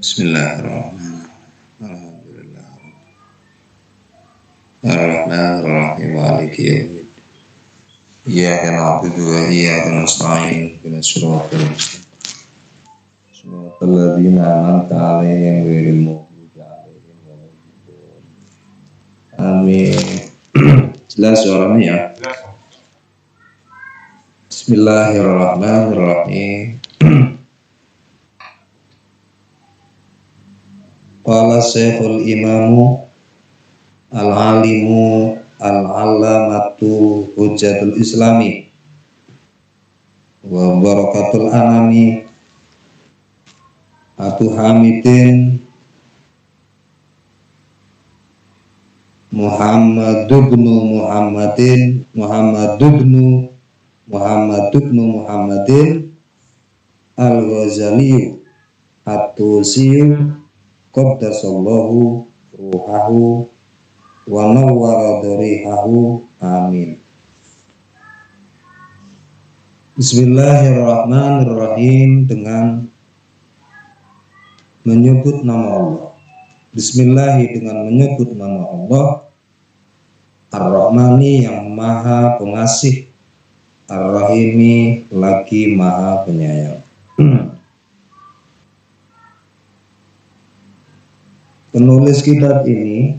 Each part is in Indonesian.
Bismillahirrahmanirrahim. Alhamdulillah. Ar-Rahmanir-Rahim. Maliki yaumiddin. Iyyaka na'budu wa iyyaka nasta'in. Ihdinas siratal mustaqim. Siratal ladzina an'amta 'alaihim ghairil maghdubi 'alaihim waladdallin. Amin. Jelas suaranya ya? Bismillahirrahmanirrahim. Qala Syekhul Imamu Al-Alimu Al-Allamatu Hujjatul Islami wa Barakatul Anami Abu Hamidin Muhammadubnu Muhammadin Al-Ghazali At-Tusiyu Qaddasallahu ruhahu wa nawwara darihahu. Amin. Bismillahirrahmanirrahim, dengan menyebut nama Allah. Bismillahi, dengan menyebut nama Allah. Ar-Rahmani, yang maha pengasih. Ar-Rahimi, lagi maha penyayang. Penulis kitab ini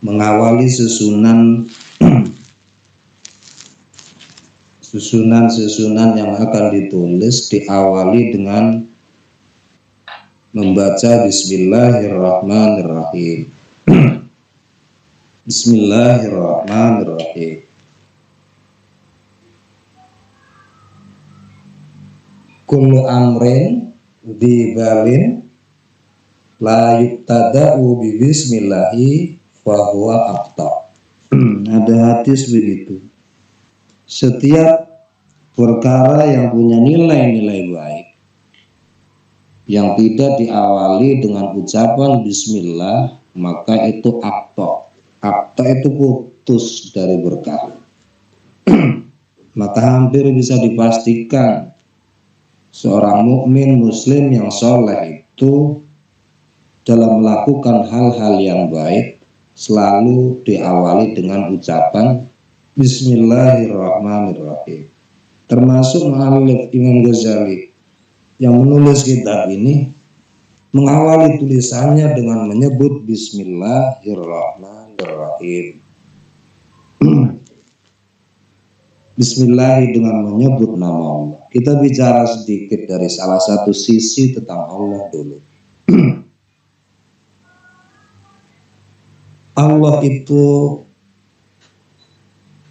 mengawali susunan yang akan ditulis, diawali dengan membaca Bismillahirrahmanirrahim. Bismillahirrahmanirrahim. Kullu amrin dibalin la yuktada'u bi bismillahi fahuwa aqta. Ada hadis begitu. Setiap perkara yang punya nilai-nilai baik yang tidak diawali dengan ucapan bismillah, maka itu aqta. Aqta itu putus dari berkah. Maka hampir bisa dipastikan seorang mukmin muslim yang soleh itu dalam melakukan hal-hal yang baik selalu diawali dengan ucapan Bismillahirrahmanirrahim. Termasuk mu'allif Imam Ghazali yang menulis kitab ini mengawali tulisannya dengan menyebut Bismillahirrahmanirrahim. Bismillah, dengan menyebut nama Allah. Kita bicara sedikit dari salah satu sisi tentang Allah dulu. Allah itu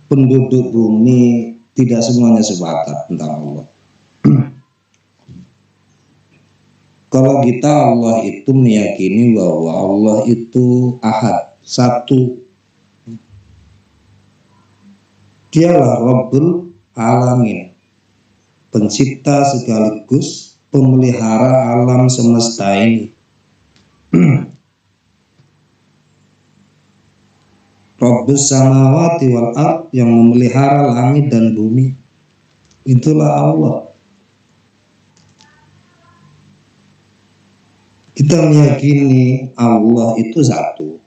penduduk bumi tidak semuanya sepakat tentang Allah. Kalau kita, Allah itu meyakini bahwa Allah itu ahad, satu. Dialah Rabbul Alamin, pencipta sekaligus pemelihara alam semesta ini. Rabbus samawati wal ard, yang memelihara langit dan bumi. Itulah Allah. Kita meyakini Allah itu satu.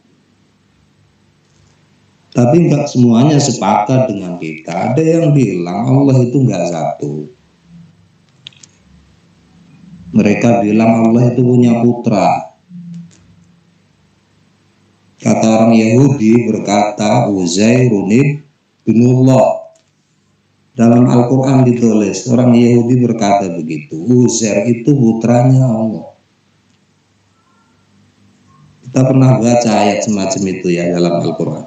Tapi enggak semuanya sepakat dengan kita. Ada yang bilang Allah itu enggak satu. Mereka bilang Allah itu punya putra. Kata orang Yahudi berkata Uzairun ibnullah. Dalam Al-Quran ditulis, orang Yahudi berkata begitu, Uzair itu putranya Allah. Kita pernah baca ayat semacam itu ya dalam Al-Quran.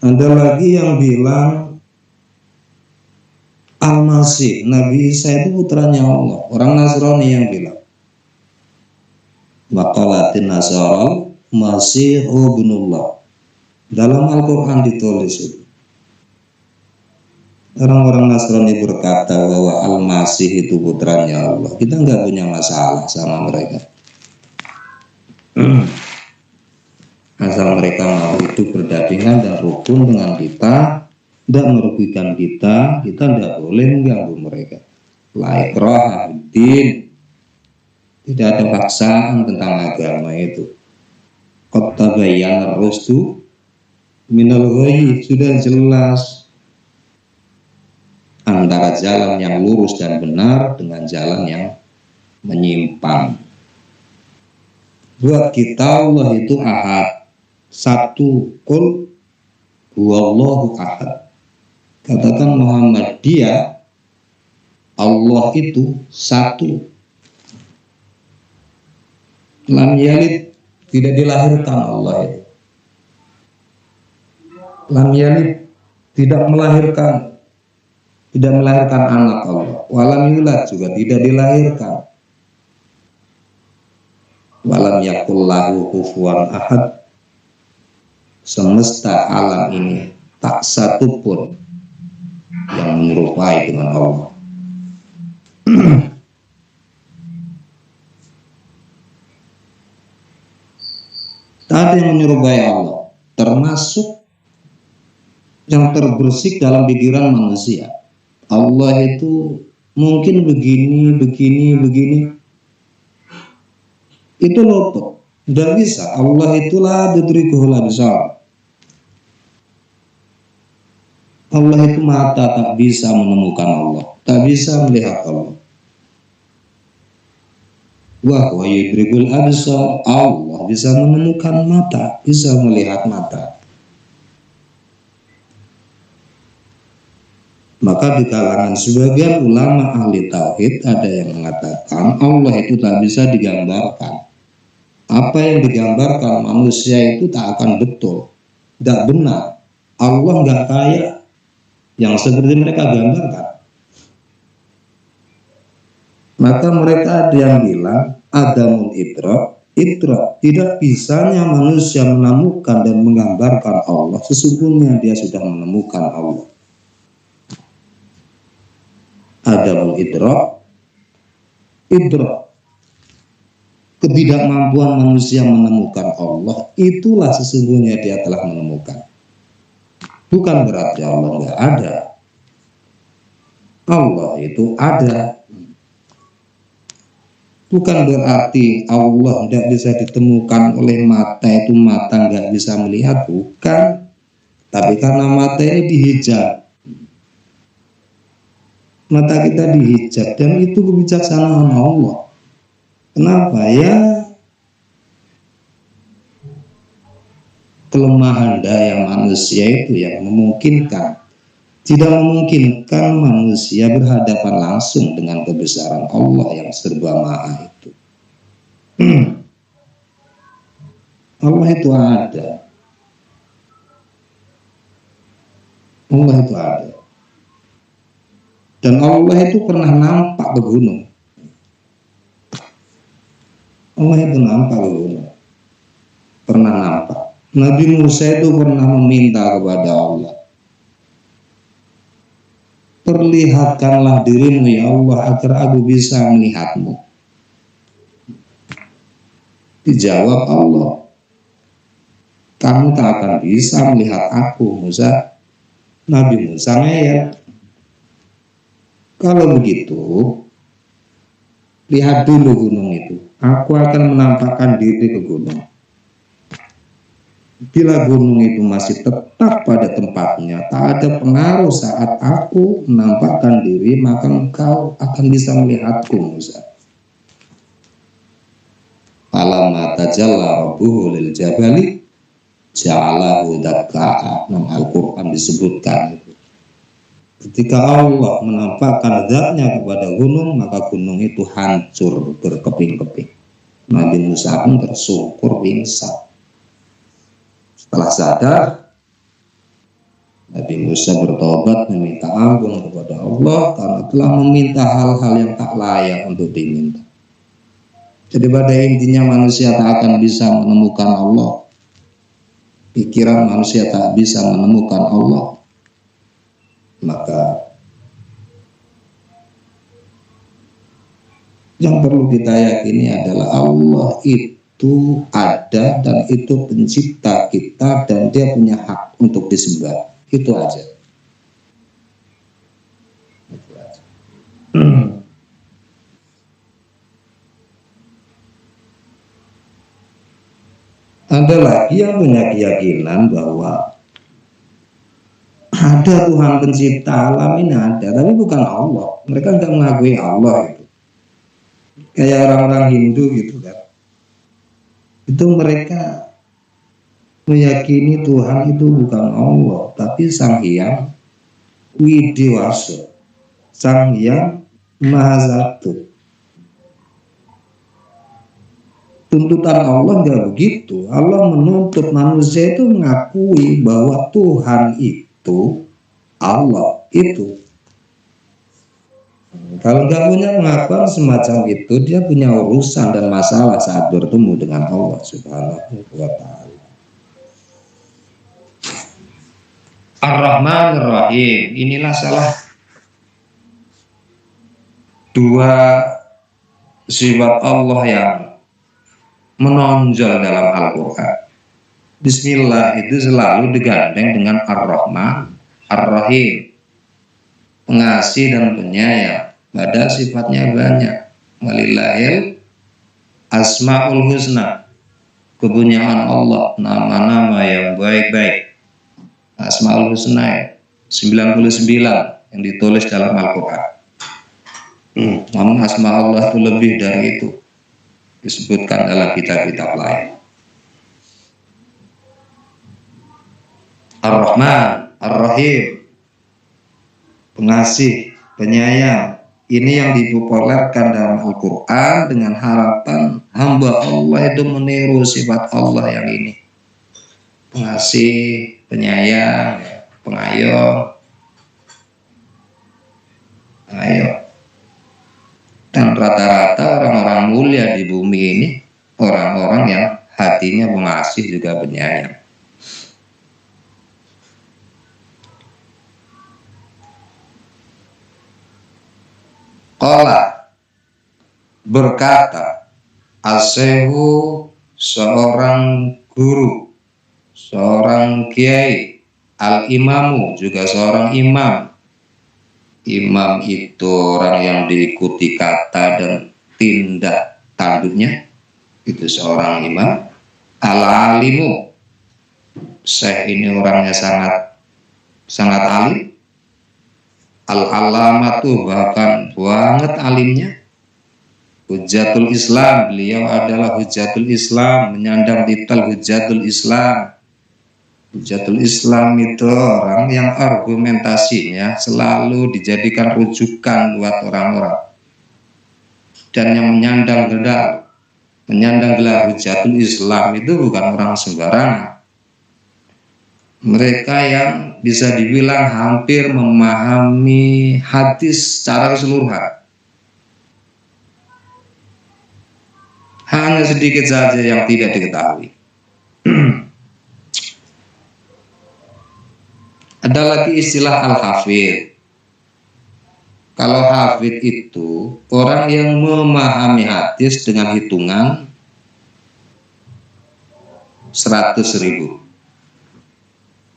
Ada lagi yang bilang Al-Masih, Nabi Isa itu putranya Allah. Orang Nasrani yang bilang Maqalatin Nasral Masihu binullah. Dalam Al-Quran ditulis itu. Orang-orang Nasrani berkata bahwa Al-Masih itu putranya Allah. Kita nggak punya masalah sama mereka. Asal mereka mau hidup berdampingan dan rukun dengan kita, tidak merugikan kita tidak boleh mengganggu mereka. La ikraha fiddin, tidak ada paksaan tentang agama itu. Qad tabayyana ar-rusydu minal ghayy, sudah jelas antara jalan yang lurus dan benar dengan jalan yang menyimpang. Buat kita Allah itu ahad, satu, qul huwallahu ahad. Katakan Muhammad, dia Allah itu satu. Lam yalid, tidak dilahirkan Allah itu. Lam yalid, tidak melahirkan anak Allah. Walam yulad, juga tidak dilahirkan. Walam yakul lahu kufuwan ahad, semesta alam ini tak satu pun yang menyerupai dengan Allah. Tak ada yang menyerupai Allah, termasuk yang terbersih dalam pikiran manusia. Allah itu mungkin begini, itu luput, tidak bisa. Allah itulah tudrikuhul absar. Allah itu mata tak bisa menemukan Allah, tak bisa melihat Allah. Wa huwa yudrikul absar, Allah bisa menemukan mata, bisa melihat mata. Maka di kalangan sebagian ulama ahli tauhid ada yang mengatakan Allah itu tak bisa digambarkan. Apa yang digambarkan manusia itu tak akan betul, tidak benar. Allah nggak kayak yang seperti mereka gambarkan. Maka mereka ada yang bilang adamul idrak, tidak bisanya manusia menemukan dan menggambarkan Allah. Sesungguhnya dia sudah menemukan Allah. Adamul idrak, ketidakmampuan manusia menemukan Allah, itulah sesungguhnya dia telah menemukan. Bukan berarti Allah nggak ada. Allah itu ada. Bukan berarti Allah tidak bisa ditemukan oleh mata, itu mata nggak bisa melihat, bukan. Tapi karena mata ini dihijab, mata kita dihijab, dan itu kebijaksanaan Allah. Kenapa ya? Kelemahan daya manusia itu yang memungkinkan, tidak memungkinkan manusia berhadapan langsung dengan kebesaran Allah yang serba maha itu. Allah itu ada. Allah itu ada. Dan Allah itu pernah nampak ke gunung. Allah itu nampak ke gunung. Pernah nampak. Nabi Musa itu pernah meminta kepada Allah, perlihatkanlah dirimu ya Allah agar aku bisa melihatmu. Dijawab Allah, kamu tak akan bisa melihat aku Musa. Nabi Musa ngeyel. Kalau begitu, lihat dulu gunung itu. Aku akan menampakkan diri ke gunung. Bila gunung itu masih tetap pada tempatnya, tak ada pengaruh saat aku menampakkan diri, maka engkau akan bisa melihatku Musa. Falamma tajalla rabbuhu lil jabali ja'alahu dakka'a. Al-Quran disebutkan itu. Ketika Allah menampakkan zatnya kepada gunung, maka gunung itu hancur berkeping-keping. Nabi Musa pun tersungkur pingsan. Setelah sadar, Nabi Musa bertobat meminta ampun kepada Allah karena telah meminta hal-hal yang tak layak untuk diminta. Jadi pada intinya manusia tak akan bisa menemukan Allah. Pikiran manusia tak bisa menemukan Allah. Maka yang perlu kita yakini adalah Allah itu ada dan itu pencipta kita dan dia punya hak untuk disembah. Itu aja. Ada lagi yang punya keyakinan bahwa ada Tuhan pencipta alam ini ada, tapi bukan Allah. Mereka nggak mengakui Allah itu. Kayak orang-orang Hindu gitu kan. Itu mereka meyakini Tuhan itu bukan Allah, tapi Sang Hyang Widiwasa, Sang Hyang Maha Satu. Tuntutan Allah nggak begitu. Allah menuntut manusia itu mengakui bahwa Tuhan itu Allah itu. Kalau nggak punya pengakuan semacam itu, dia punya urusan dan masalah saat bertemu dengan Allah Subhanahu wa Ta'ala. Ar-Rahman Ar-Rahim, inilah salah dua sifat Allah yang menonjol dalam Al-Quran. Bismillah itu selalu digandeng dengan Ar-Rahman Ar-Rahim, pengasih dan penyayang. Pada sifatnya banyak. Walillahil asmaul husna, kepunyaan Allah nama-nama yang baik-baik. Asmaul husna 99 yang ditulis dalam Al-Quran. Namun asma Allah itu lebih dari itu, disebutkan dalam kitab-kitab lain. Ar-Rahman Ar-Rahim, pengasih, penyayang. Ini yang dipopulerkan dalam Al-Quran dengan harapan hamba Allah itu meniru sifat Allah yang ini. Pengasih, penyayang, pengayom. Ayo. Dan rata-rata orang-orang mulia di bumi ini orang-orang yang hatinya pengasih juga penyayang. Qala, berkata Asehu, seorang guru, seorang kiai, al-imamu, juga seorang imam. Imam itu orang yang diikuti kata dan tindak tanduknya, itu seorang imam. Al-alimu, syekh ini orangnya sangat alim. Al-alamatu, bahkan banget alimnya. Hujjatul Islam, beliau adalah Hujjatul Islam, menyandang titel Hujjatul Islam. Hujjatul Islam itu orang yang argumentasinya selalu dijadikan rujukan buat orang-orang, dan yang menyandang gelar Hujjatul Islam itu bukan orang sembarangan. Mereka yang bisa dibilang hampir memahami hadis secara keseluruhan. Hanya sedikit saja yang tidak diketahui. Ada lagi istilah al-hafidh. Kalau hafidh itu orang yang memahami hadis dengan hitungan 100.000.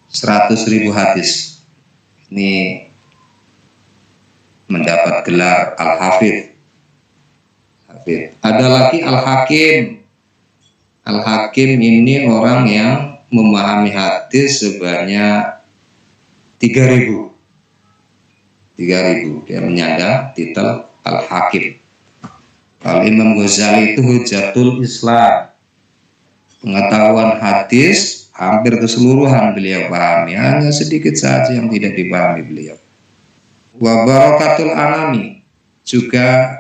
100.000 hadis. Ini mendapat gelar al-hafidh. Ada lagi al-hakim. Al-hakim ini orang yang memahami hadis sebanyak 3.000. Dia menyandang titel al-hakim. Kalau Imam Ghazali itu Hujjatul Islam. Pengetahuan hadis hampir keseluruhan beliau pahami, hanya sedikit saja yang tidak dipahami beliau. Wa barakatul anami, juga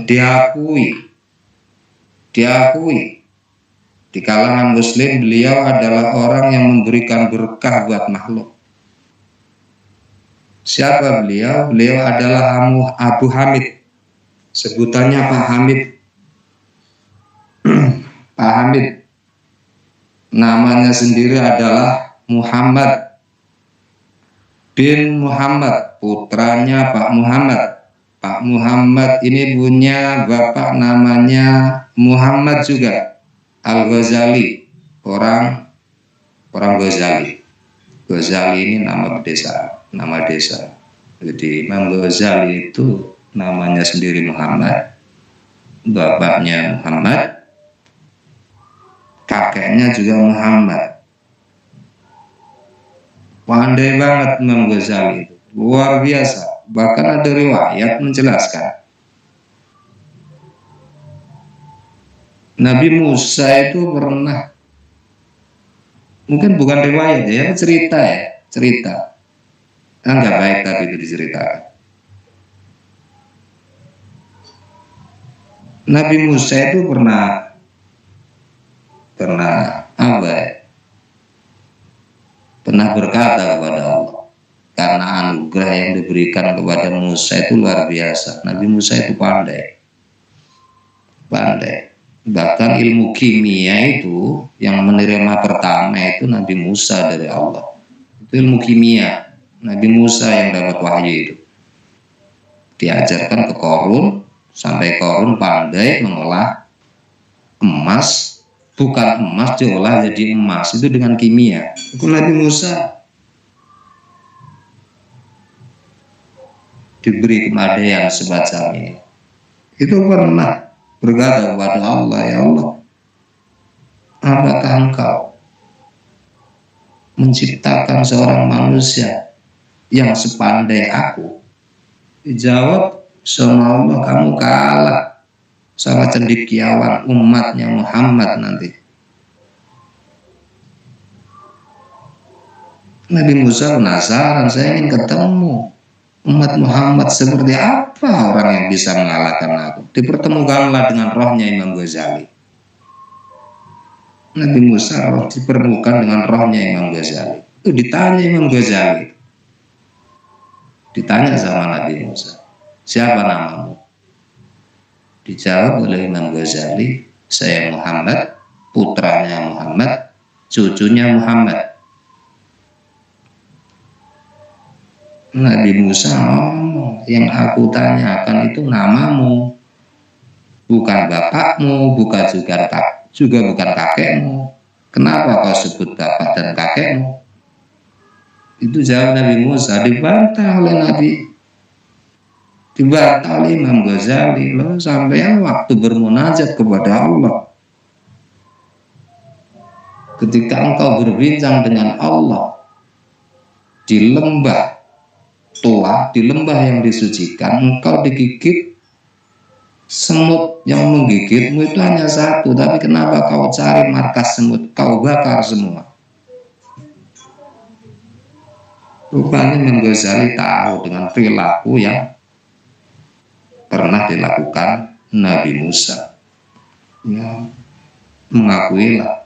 diakui di kalangan muslim beliau adalah orang yang memberikan berkah buat makhluk. Siapa beliau? Beliau adalah Abu Hamid, sebutannya Pak Hamid. Pak Hamid namanya sendiri adalah Muhammad bin Muhammad, putranya Pak Muhammad. Pak Muhammad ini punya bapak namanya Muhammad juga, Al-Ghazali, orang Ghazali. Ghazali ini nama desa. Jadi Imam Ghazali itu namanya sendiri Muhammad, bapaknya Muhammad, kakeknya juga Muhammad. Pandai banget Imam Ghazali itu, luar biasa. Bahkan ada riwayat menjelaskan Nabi Musa itu pernah, mungkin bukan riwayat ya, cerita. Nggak baik tapi itu diceritakan. Nabi Musa itu pernah apa ya? Pernah berkata kepada Allah, karena anugerah yang diberikan kepada Musa itu luar biasa. Nabi Musa itu pandai. Bahkan ilmu kimia itu yang menerima pertama itu Nabi Musa dari Allah. Itu ilmu kimia. Nabi Musa yang dapat wahyu itu. Diajarkan ke Qarun, sampai Qarun pandai mengolah emas. Bukan emas diolah jadi emas, itu dengan kimia. Itu Nabi Musa diberi kemandaian semacam ini. Itu pernah berkata kepada Allah, ya Allah, apakah Engkau menciptakan seorang manusia yang sepandai aku? Dijawab sama Allah, kamu kalah sama cendekiawan umatnya Muhammad nanti. Nabi Musa penasaran, saya ingin ketemu umat Muhammad seperti apa orang yang bisa mengalahkan aku. Dipertemukanlah dengan rohnya Imam Ghazali. Nabi Musa dipertemukan dengan rohnya Imam Ghazali. Itu ditanya Imam Ghazali. Ditanya sama Nabi Musa, siapa namamu? Dijawab oleh Imam Ghazali, saya Muhammad, putranya Muhammad, cucunya Muhammad. Nabi Musa ngomong, yang aku tanyakan itu namamu, bukan bapakmu, bukan juga bukan kakekmu. Kenapa kau sebut bapak dan kakekmu? Itu jawab Nabi Musa, dibantah oleh Nabi, dibantah oleh Imam Ghazali. Loh, sampai waktu bermunajat kepada Allah, ketika engkau berbincang dengan Allah di lembah tua, di lembah yang disucikan, engkau digigit semut. Yang menggigitmu itu hanya satu, tapi kenapa kau cari markas semut, kau bakar semua? Rupanya Imam Ghazali tahu dengan perilaku yang pernah dilakukan Nabi Musa. Ya, mengakuilah.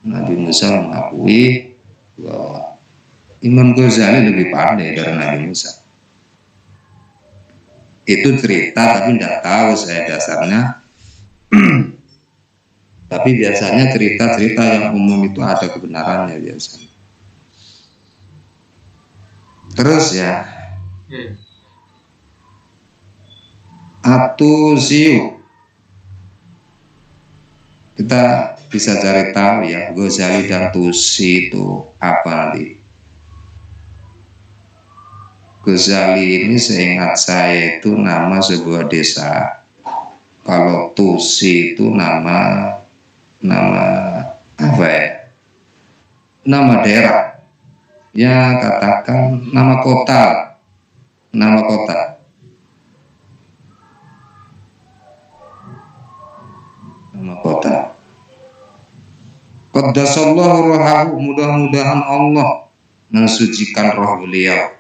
Nabi Musa mengakui bahwa Imam Ghazali lebih pandai dari Nabi Musa. Itu cerita, tapi tidak tahu saya dasarnya. Tapi biasanya cerita-cerita yang umum itu ada kebenarannya biasanya. Terus ya, At-Tusi, kita bisa cari tahu ya, Ghazali dan Tusi itu apa nanti. Ghazali ini seingat saya itu nama sebuah desa. Kalau Tusi itu nama apa ya? Nama daerah. Ya katakan nama kota. Nama kota. Nama kota. Qaddasallahu ruhahu, mudah-mudahan Allah mensucikan roh beliau.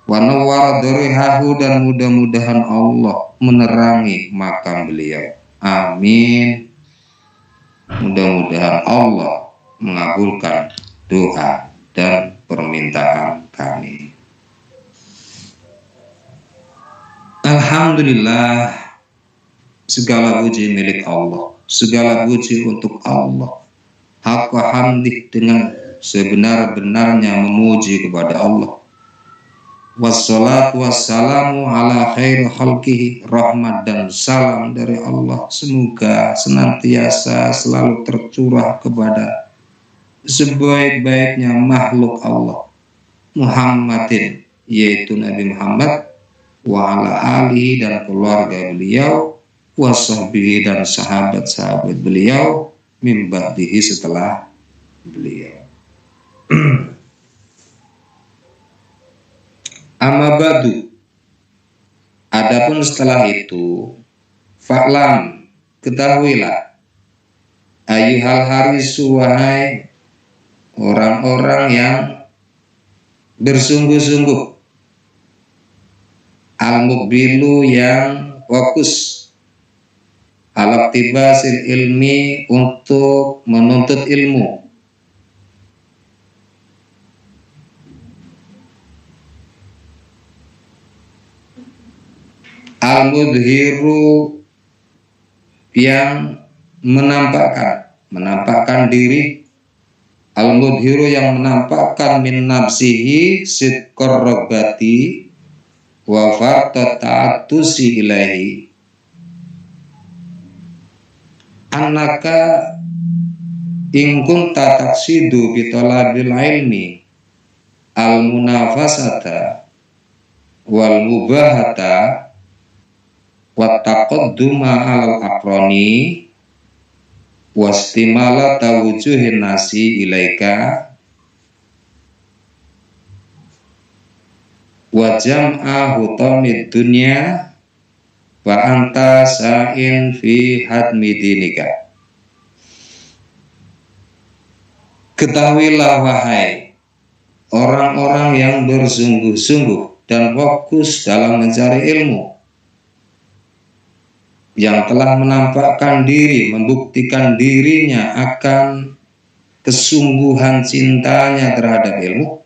Wa nawwara darihahu, dan mudah-mudahan Allah menerangi makam beliau. Amin. Mudah-mudahan Allah mengabulkan doa dan permintaan kami. Alhamdulillah, segala puji milik Allah, segala puji untuk Allah. Haqqa hamdih, dengan sebenar-benarnya memuji kepada Allah. Wassalatu wassalamu ala khairi khalqihi, rahmat dan salam dari Allah semoga senantiasa selalu tercurah kepada sebaik-baiknya makhluk Allah, Muhammadin, yaitu Nabi Muhammad, wa ala alihi dan keluarga beliau, wa sahbihi dan sahabat-sahabat beliau, min ba'dihi setelah beliau. Amma ba'du, adapun setelah itu, fa'lam, ketahuilah, ayyuhal harisu, wahai orang-orang yang bersungguh-sungguh, al-muqbilu yang fokus, al-iktibasil ilmi untuk menuntut ilmu, al-mudhiru yang menampakkan diri, al-mudhiru yang menampakkan min nafsihi sidqar rabbati wa farta ta'atusi ilahi, annaka in kunta taqsidu bi talabil ilmi al munafasata wal mubahata wa taqadduma alal aqrani wastimala tawujuhin nasi ilaika wa jam'a hutamid dunya wa anta sa'in fi hadmi dinika. Ketahuilah wahai orang-orang yang bersungguh-sungguh dan fokus dalam mencari ilmu, yang telah menampakkan diri, membuktikan dirinya akan kesungguhan cintanya terhadap ilmu,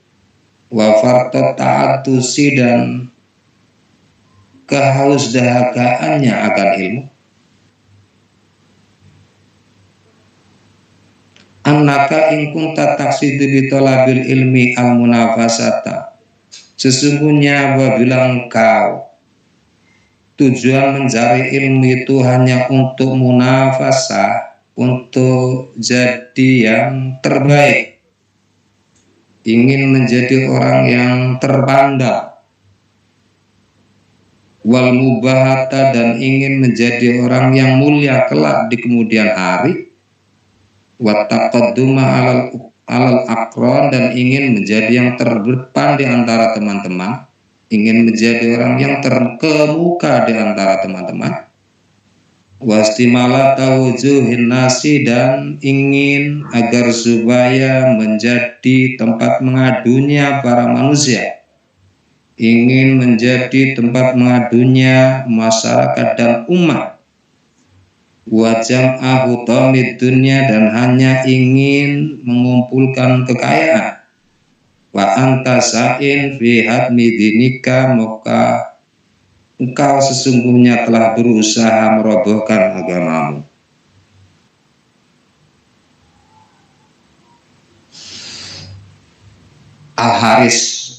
wa farta ta'atusi dan kehausdahagaannya akan ilmu, annaka in kunta taqsidu bi talabil ilmi al munafasata, sesungguhnya apabila engkau tujuan mencari ilmu itu hanya untuk munafasah, untuk jadi yang terbaik, ingin menjadi orang yang terpandang, wal mubahata dan ingin menjadi orang yang mulia kelak di kemudian hari, wa taqadduma alal aqran dan ingin menjadi yang terdepan di antara teman-teman, ingin menjadi orang yang terkemuka di antara teman-teman, wastimala tawujuhin nasi dan ingin agar supaya menjadi tempat mengadunya para manusia, ingin menjadi tempat mengadunya masyarakat dan umat, wajam ahutamid dunya dan hanya ingin mengumpulkan kekayaan, wa anta sa'in fi hadmi dinika, maka engkau sesungguhnya telah berusaha merobohkan agamamu. Al-Haris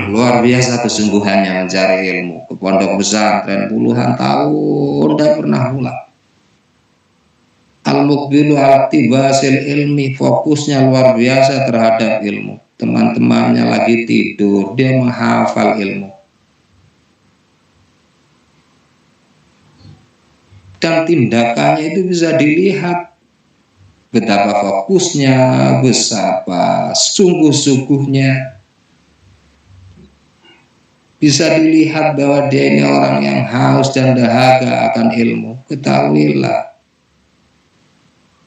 luar biasa kesungguhannya mencari ilmu, ke pondok pesantren puluhan tahun tidak pernah pulang. Al-muqbilu al-iktibasil ilmi, fokusnya luar biasa terhadap ilmu. Teman-temannya lagi tidur, dia menghafal ilmu. Dan tindakannya itu bisa dilihat betapa fokusnya, betapa sungguh-sungguhnya. Bisa dilihat bahwa dia ini orang yang haus dan dahaga akan ilmu. Ketahuilah,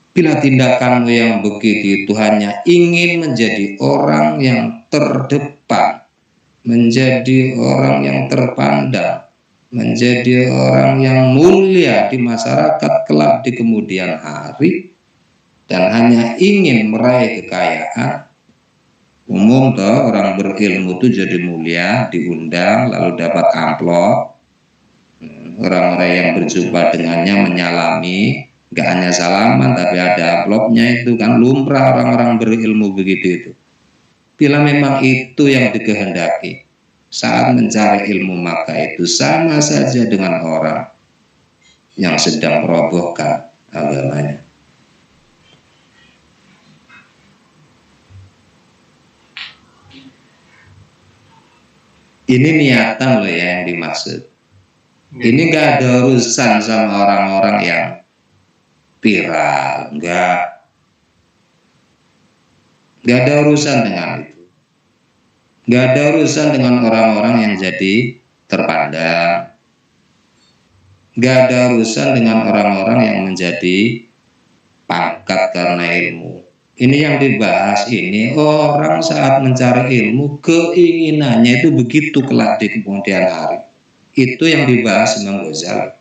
bila tindakanmu yang begitu itu hanya ingin menjadi orang yang terdepan, menjadi orang yang terpandang, menjadi orang yang mulia di masyarakat kelak di kemudian hari, dan hanya ingin meraih kekayaan. Umum toh orang berilmu itu jadi mulia, diundang lalu dapat amplop, orang-orang yang berjumpa dengannya menyalami, gak hanya salaman tapi ada amplopnya, itu kan lumrah orang-orang berilmu begitu itu. Bila memang itu yang dikehendaki saat mencari ilmu, maka itu sama saja dengan orang yang sedang merobohkan agamanya. Ini niatan loh ya yang dimaksud. Ini nggak ada urusan sama orang-orang yang viral, nggak ada urusan dengan itu. Nggak ada urusan dengan orang-orang yang jadi terpandang. Nggak ada urusan dengan orang-orang yang menjadi pangkat karena ilmu. Ini yang dibahas ini orang saat mencari ilmu, keinginannya itu begitu kelak di kemudian hari. Itu yang dibahas Imam Ghazali.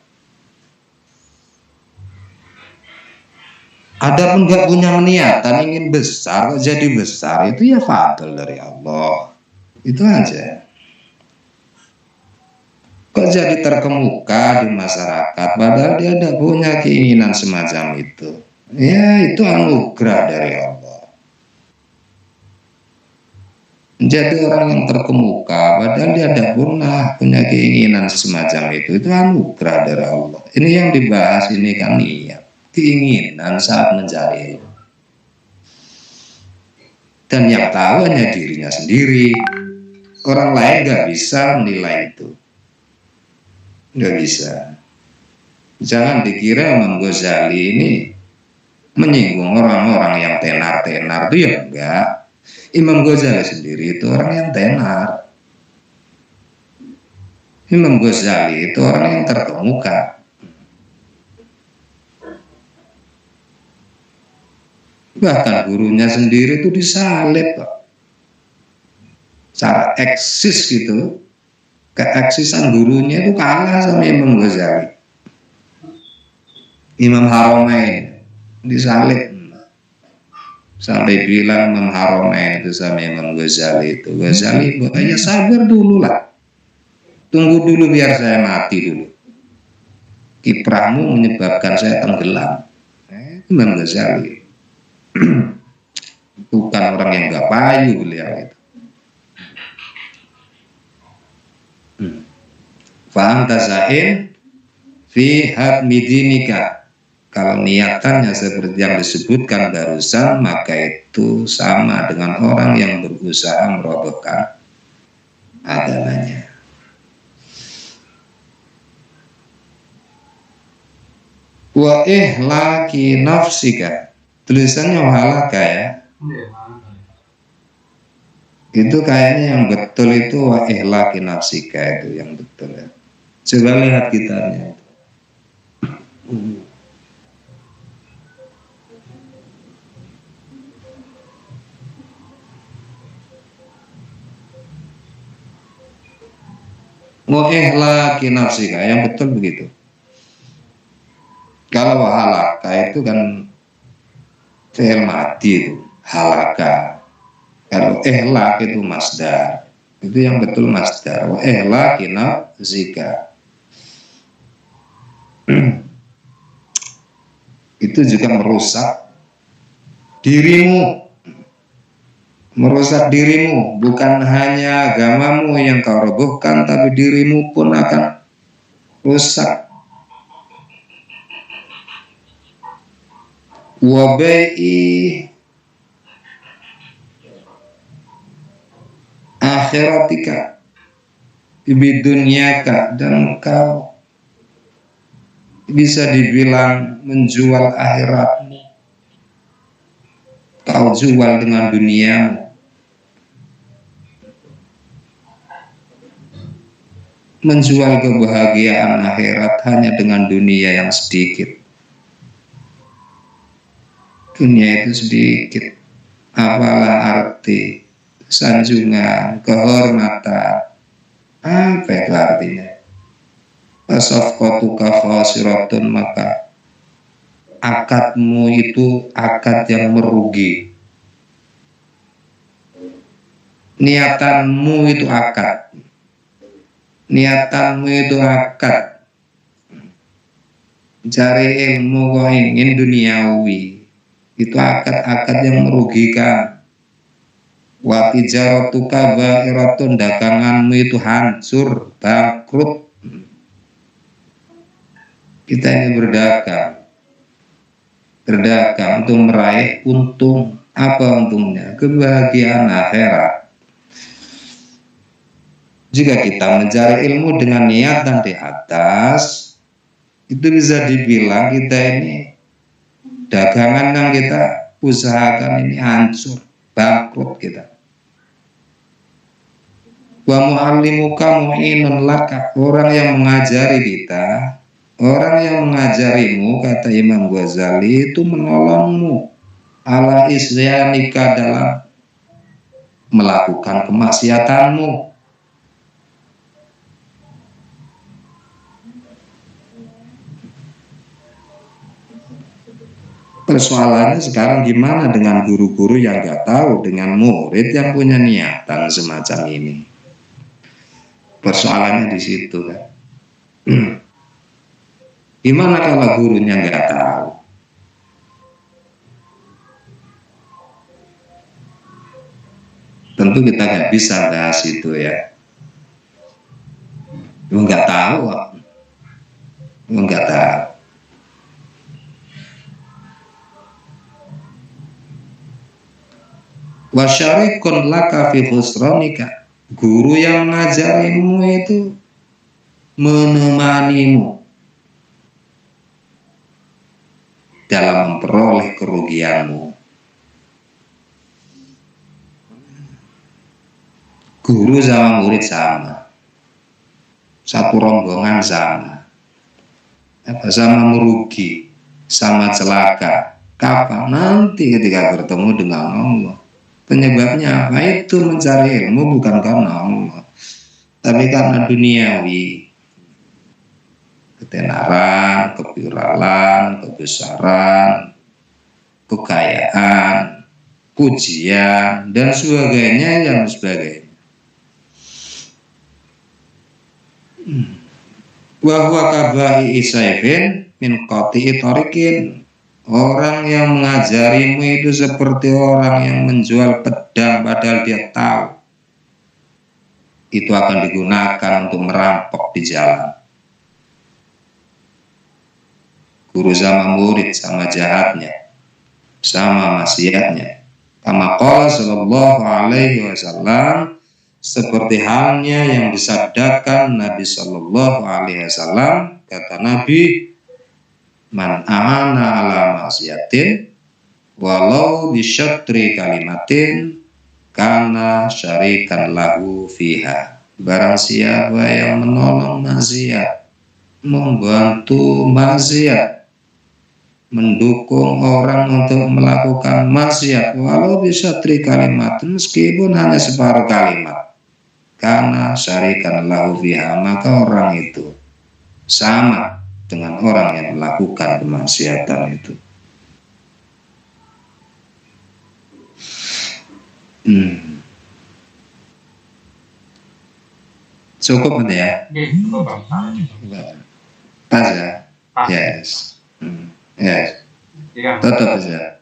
Adapun nggak punya niatan ingin besar, jadi besar, itu ya fadl dari Allah. Itu aja. Kok jadi terkemuka di masyarakat, padahal dia tidak punya keinginan semacam itu. Ya, itu anugerah dari Allah. Menjadi orang yang terkemuka, padahal dia tidak pernah punya keinginan semacam itu anugerah dari Allah. Ini yang dibahas ini kan niat, keinginan saat mencari ilmu. Dan yang tahu hanya dirinya sendiri. Orang lain nggak bisa menilai itu. Nggak bisa. Jangan dikira Imam Ghazali ini menyinggung orang-orang yang tenar-tenar, itu ya enggak. Imam Ghazali sendiri itu orang yang tenar. Imam Ghazali itu orang yang terkemuka. Bahkan gurunya sendiri itu disalib, Pak. Secara eksis gitu, keeksisan gurunya itu kalah sama Imam Ghazali. Imam Haramain disalib, sampai bilang Imam Haramain itu sama Imam Ghazali itu, Ghazali ya sabar dulu lah, tunggu dulu biar saya mati dulu, kiprahmu menyebabkan saya tenggelam. Imam Ghazali bukan orang yang gak payu beliau itu. Faham tasain fi hadmi dinika. Kalau niatannya seperti yang disebutkan barusan, maka itu sama dengan orang yang berusaha merobohkan agamanya. Wa ihlaki nafsika. Tulisannya wahalaka ya. Itu kayaknya yang betul itu wa ihlaki nafsika, itu yang betul ya. Coba lihat gitarnya. Wa ihlaki nafsika, yang betul begitu. Kalau halaka itu kan fi'il madi itu, halaka. Kalau ihlak itu masdar. Itu yang betul masdar. Wa ihlaki nafsika. Itu juga merusak dirimu. Merusak dirimu, bukan hanya agamamu yang kau robohkan, tapi dirimu pun akan rusak. Wa bai'i akhiratika bidunyaka, dan kau bisa dibilang menjual akhiratmu, kau jual dengan duniamu. Menjual kebahagiaan akhirat hanya dengan dunia yang sedikit. Dunia itu sedikit, apalah arti sanjungan, kehormatan, apa itu artinya? Fasafqatuka khasiratun, maka akadmu itu akad yang merugi. Niatanmu itu akad. Niatanmu itu akad. Cari ilmu kau ingin duniawi, itu akad-akad yang merugikan. Wa tijaratuka ba'iratun, daganganmu itu hancur, bangkrut. Kita ini berdagang untuk meraih untung. Apa untungnya? Kebahagiaan akhirat. Jika kita mencari ilmu dengan niat dan di atas, itu bisa dibilang kita ini dagangan yang kita usahakan ini hancur, bangkrut kita. Wa mu'allimuka mu'inun laka, orang yang mengajari kita, orang yang mengajarimu, kata Imam Ghazali, itu menolongmu ala isyanika, dalam melakukan kemaksiatanmu. Persoalannya sekarang gimana dengan guru-guru yang nggak tahu, dengan murid yang punya niatan semacam ini? Persoalannya di situ kan. Gimana kalau gurunya nggak tahu? Tentu kita nggak bisa bahas itu ya. Nggak tahu, nggak tahu. Wasyarikun laka fi khusranika, guru yang mengajarimu itu menemanimu dalam memperoleh kerugianmu. Guru sama murid sama, satu rombongan sama, sama merugi, sama celaka. Kapan? Nanti ketika bertemu dengan Allah. Penyebabnya apa? Itu mencari ilmu bukan karena Allah, tapi karena duniawi, ketenaran, kepiralan, kebesaran, kekayaan, pujian, dan sebagainya yang sebagainya. Wa huwa kabai isaifin min qati'i tariqin, orang yang mengajarimu itu seperti orang yang menjual pedang padahal dia tahu itu akan digunakan untuk merampok di jalan. Guru sama murid sama jahatnya, sama maksiatnya. Kama qala sallallahu alaihi wasallam, seperti halnya yang disabdakan Nabi sallallahu alaihi wasallam, kata Nabi, man a'ana ala maksiatin walau bisyatri kalimatin kana syarikan lahu fiha. Barang siapa yang menolong maksiat, membantu maksiat, mendukung orang untuk melakukan maksiat walau bisyatri kalimatin, meskipun hanya separuh kalimat, kana syarikan lahu fiha, maka orang itu sama dengan orang yang melakukan kemaksiatan itu. Cukup ya? Pas ya? Yes. Yes. Tutup saja.